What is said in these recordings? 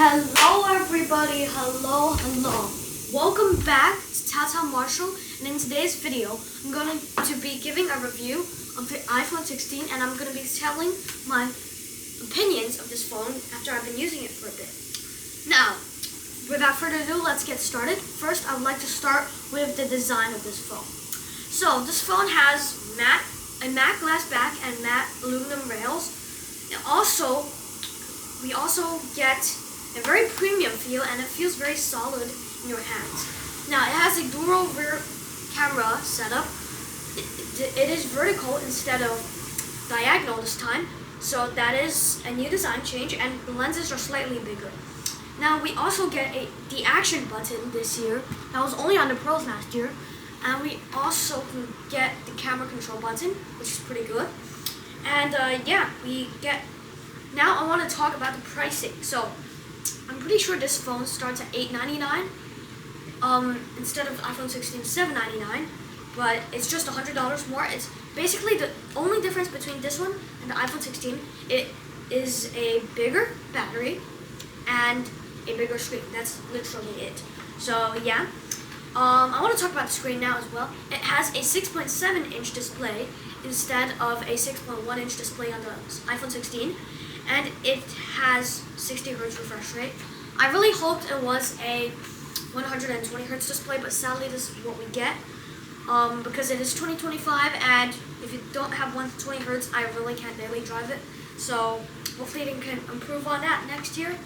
Hello everybody, hello. Welcome back to Tata Marshall, and in today's video, I'm going to be giving a review of the iPhone 16, and I'm going to be telling my opinions of this phone after I've been using it for a bit. Now, without further ado, let's get started. First, I would like to start with the design of this phone. So, this phone has a matte glass back and matte aluminum rails. And we also get a very premium feel, and it feels very solid in your hands. Now, it has a dual rear camera setup. It is vertical instead of diagonal this time, so that is a new design change, and the lenses are slightly bigger. Now, we also get the action button this year. That was only on the Pros last year. And we also can get the camera control button, which is pretty good. And now I want to talk about the pricing. So, I'm pretty sure this phone starts at $899 instead of the iPhone 16 $799, but it's just $100 more. It's basically the only difference between this one and the iPhone 16. It is a bigger battery and a bigger screen. That's literally it. So yeah, I want to talk about the screen now as well. It has a 6.7-inch display instead of a 6.1-inch display on the iPhone 16. And it has 60 Hz refresh rate. I really hoped it was a 120 Hz display, but sadly this is what we get because it is 2025, and if you don't have 120 Hz, I really can't daily drive it. So hopefully they can improve on that next year.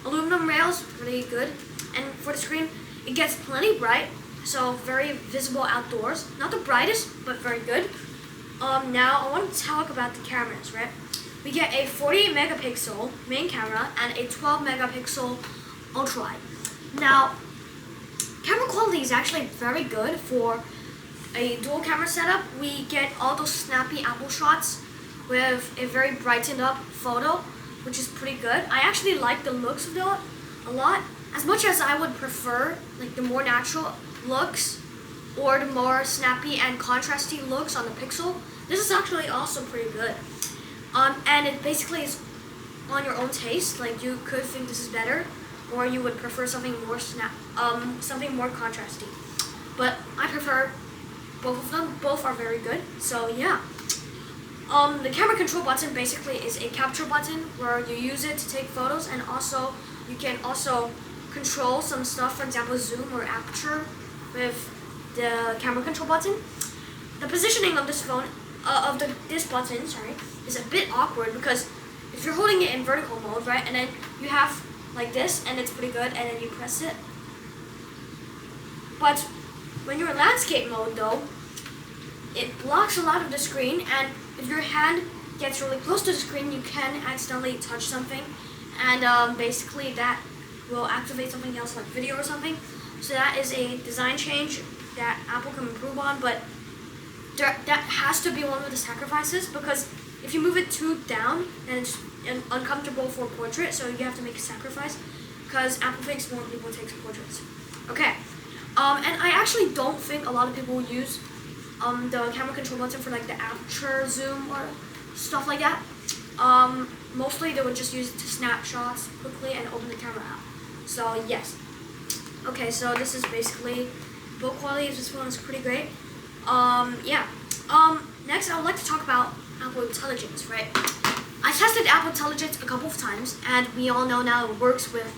Aluminum rails, pretty good. And for the screen, it gets plenty bright, so very visible outdoors. Not the brightest, but very good. Now I want to talk about the cameras, right? We get a 48 megapixel main camera and a 12 megapixel ultra wide. Now, camera quality is actually very good for a dual camera setup. We get all those snappy Apple shots with a very brightened up photo, which is pretty good. I actually like the looks of that a lot. As much as I would prefer like the more natural looks or the more snappy and contrasty looks on the Pixel, this is actually also pretty good. And it basically is on your own taste. Like, you could think this is better, or you would prefer something more something more contrasty. But I prefer both of them. Both are very good. So yeah. The camera control button basically is a capture button where you use it to take photos, and also you can also control some stuff, for example zoom or aperture, with the camera control button. The positioning of this phone, this button, is a bit awkward because if you're holding it in vertical mode, right, and then you have like this, and it's pretty good, and then you press it. But when you're in landscape mode, though, it blocks a lot of the screen, and if your hand gets really close to the screen, you can accidentally touch something, and basically that will activate something else like video or something. So that is a design change that Apple can improve on, but that has to be one of the sacrifices, because if you move it too down, then it's uncomfortable for portrait, so you have to make a sacrifice, because Apple thinks more people take portraits. Okay, and I actually don't think a lot of people use the camera control button for like the aperture zoom or stuff like that. Mostly they would just use it to snap shots quickly and open the camera out. So yes. Okay, so this is basically build quality of this phone is pretty great. Next I would like to talk about Apple Intelligence, right? I tested Apple Intelligence a couple of times, and we all know now it works with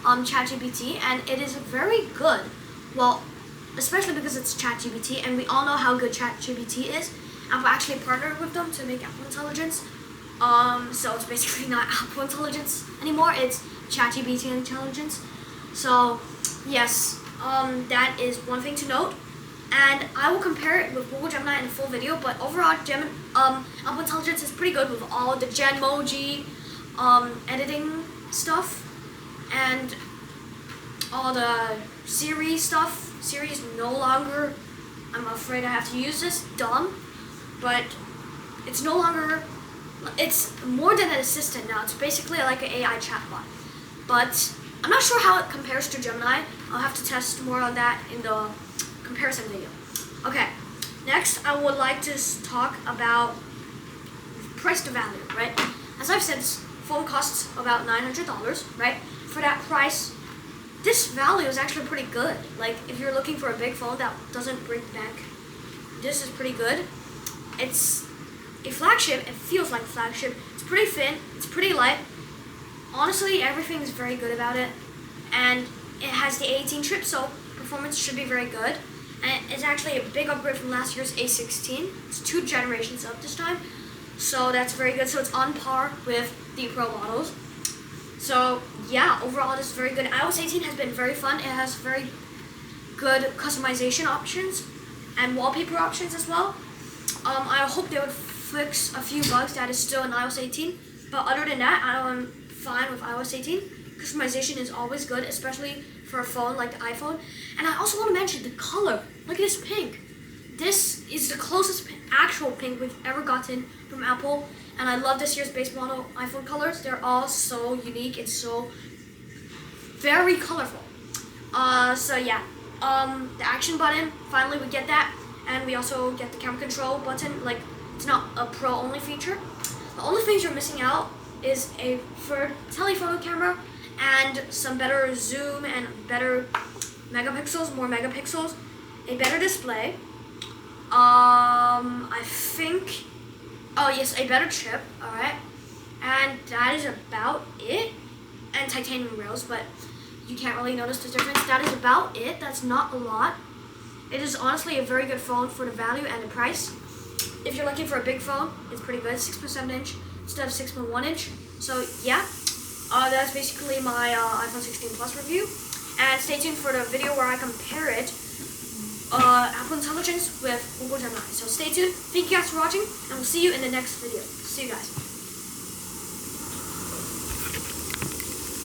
ChatGPT, and it is very good. Well, especially because it's ChatGPT, and we all know how good ChatGPT is. Apple actually partnered with them to make Apple Intelligence. So it's basically not Apple Intelligence anymore, it's ChatGPT Intelligence. So yes, that is one thing to note. And I will compare it with Google Gemini in a full video, but overall, Apple Intelligence is pretty good with all the Genmoji editing stuff and all the Siri stuff. Siri is no longer, I'm afraid I have to use this, dumb, but it's no longer, it's more than an assistant now. It's basically like an AI chatbot. But I'm not sure how it compares to Gemini. I'll have to test more on that in the comparison video. Okay, next I would like to talk about price to value, right? As I've said phone costs about $900, right? For that price, this value is actually pretty good. Like, if you're looking for a big phone that doesn't break the bank, this is pretty good. It's a flagship. It feels like a flagship. It's pretty thin. It's pretty light. Honestly, everything is very good about it. And it has the A18 chip, so performance should be very good. And it's actually a big upgrade from last year's A16. It's 2 generations up this time. So that's very good. So it's on par with the Pro models. So yeah, overall this is very good. iOS 18 has been very fun. It has very good customization options and wallpaper options as well. I hope they would fix a few bugs that is still in iOS 18. But other than that, I'm fine with iOS 18. Customization is always good, especially for a phone like the iPhone. And I also want to mention the color. Look at this pink. This is the closest actual pink we've ever gotten from Apple. And I love this year's base model iPhone colors. They're all so unique and so very colorful. So yeah, the action button, finally we get that. And we also get the camera control button. Like, it's not a Pro only feature. The only things you're missing out is a third telephoto camera and some better zoom and better megapixels, more megapixels, a better display. I think, oh yes, a better chip, alright. And that is about it. And titanium rails, but you can't really notice the difference. That is about it. That's not a lot. It is honestly a very good phone for the value and the price. If you're looking for a big phone, it's pretty good. 6.7 inch instead of 6.1 inch. So yeah, that's basically my iPhone 16 Plus review. And stay tuned for the video where I compare it, Apple Intelligence with Google Gemini. So stay tuned. Thank you guys for watching, and we'll see you in the next video. See you guys.